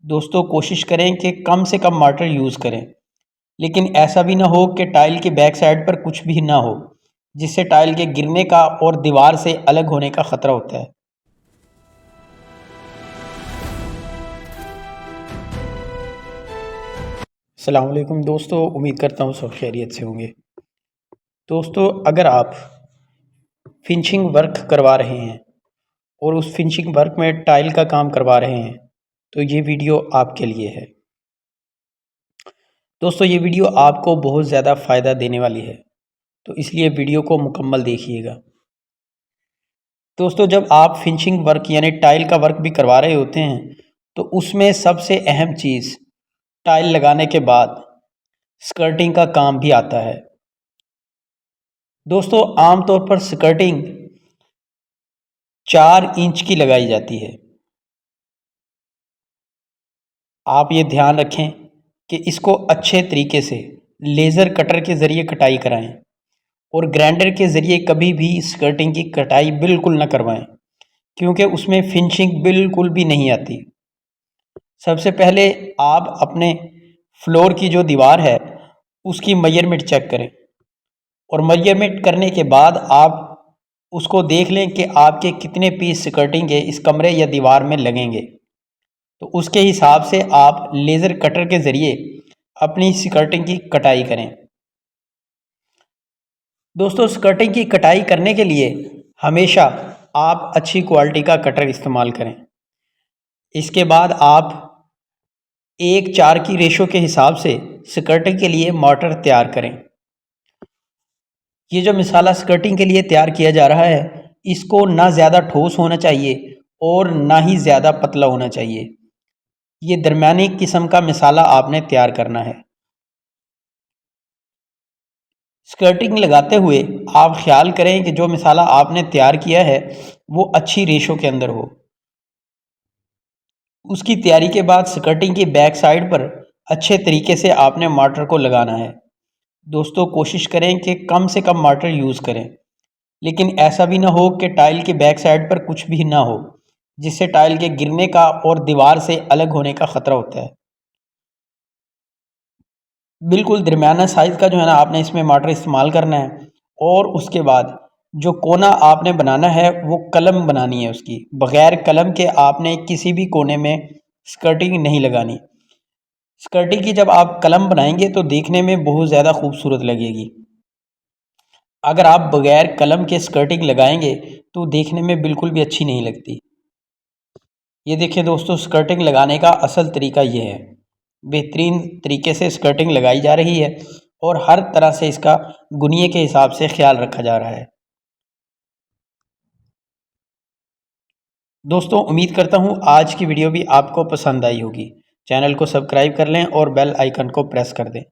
दोस्तों कोशिश करें कि कम से कम वाटर यूज़ करें, लेकिन ऐसा भी ना हो कि टाइल के बैक साइड पर कुछ भी ना हो, जिससे टाइल के गिरने का और दीवार से अलग होने का ख़तरा होता है। अस्सलाम वालेकुम दोस्तों, उम्मीद करता हूँ सब खैरियत से होंगे। दोस्तों अगर आप फिनिशिंग वर्क करवा रहे हैं और उस फिनिशिंग वर्क में टाइल का काम करवा रहे हैं, तो ये वीडियो आपके लिए है। दोस्तों ये वीडियो आपको बहुत ज़्यादा फ़ायदा देने वाली है, तो इसलिए वीडियो को मुकम्मल देखिएगा। दोस्तों जब आप फिनिशिंग वर्क यानी टाइल का वर्क भी करवा रहे होते हैं, तो उसमें सबसे अहम चीज़ टाइल लगाने के बाद स्कर्टिंग का काम भी आता है। दोस्तों आमतौर पर स्कर्टिंग 4 इंच की लगाई जाती है। आप ये ध्यान रखें कि इसको अच्छे तरीके से लेज़र कटर के ज़रिए कटाई कराएं और ग्राइंडर के ज़रिए कभी भी स्कर्टिंग की कटाई बिल्कुल ना करवाएं, क्योंकि उसमें फिनिशिंग बिल्कुल भी नहीं आती। सबसे पहले आप अपने फ्लोर की जो दीवार है उसकी मेजरमेंट चेक करें और मेजरमेंट करने के बाद आप उसको देख लें कि आपके कितने पीस स्कर्टिंग के इस कमरे या दीवार में लगेंगे। तो उसके हिसाब से आप लेज़र कटर के ज़रिए अपनी स्कर्टिंग की कटाई करें। दोस्तों स्कर्टिंग की कटाई करने के लिए हमेशा आप अच्छी क्वालिटी का कटर इस्तेमाल करें। इसके बाद आप 1:4 की रेशो के हिसाब से स्कर्टिंग के लिए मोटर तैयार करें। ये जो मिसाला स्कर्टिंग के लिए तैयार किया जा रहा है, इसको ना ज़्यादा ठोस होना चाहिए और ना ही ज़्यादा पतला होना चाहिए। ये दरमियानी किस्म का मिसाला आपने तैयार करना है। स्कर्टिंग लगाते हुए आप ख्याल करें कि जो मिसाला आपने तैयार किया है वो अच्छी रेशो के अंदर हो। उसकी तैयारी के बाद स्कर्टिंग की बैक साइड पर अच्छे तरीके से आपने मोटर को लगाना है। दोस्तों कोशिश करें कि कम से कम मोटर यूज़ करें, लेकिन ऐसा भी ना हो कि टाइल के बैक साइड पर कुछ भी ना हो, जिससे टाइल के गिरने का और दीवार से अलग होने का ख़तरा होता है। बिल्कुल दरमियाना साइज़ का जो है ना आपने इसमें मोटर इस्तेमाल करना है और उसके बाद जो कोना आपने बनाना है वो कलम बनानी है उसकी। बग़ैर कलम के आपने किसी भी कोने में स्कर्टिंग नहीं लगानी। स्कर्टिंग की जब आप कलम बनाएंगे तो देखने में बहुत ज़्यादा खूबसूरत लगेगी। अगर आप बग़ैर कलम के स्कर्टिंग लगाएंगे तो देखने में बिल्कुल भी अच्छी नहीं लगती। ये देखिए दोस्तों स्कर्टिंग लगाने का असल तरीका ये है। बेहतरीन तरीके से स्कर्टिंग लगाई जा रही है और हर तरह से इसका गुनिये के हिसाब से ख्याल रखा जा रहा है। दोस्तों उम्मीद करता हूँ आज की वीडियो भी आपको पसंद आई होगी। चैनल को सब्सक्राइब कर लें और बेल आइकन को प्रेस कर दें।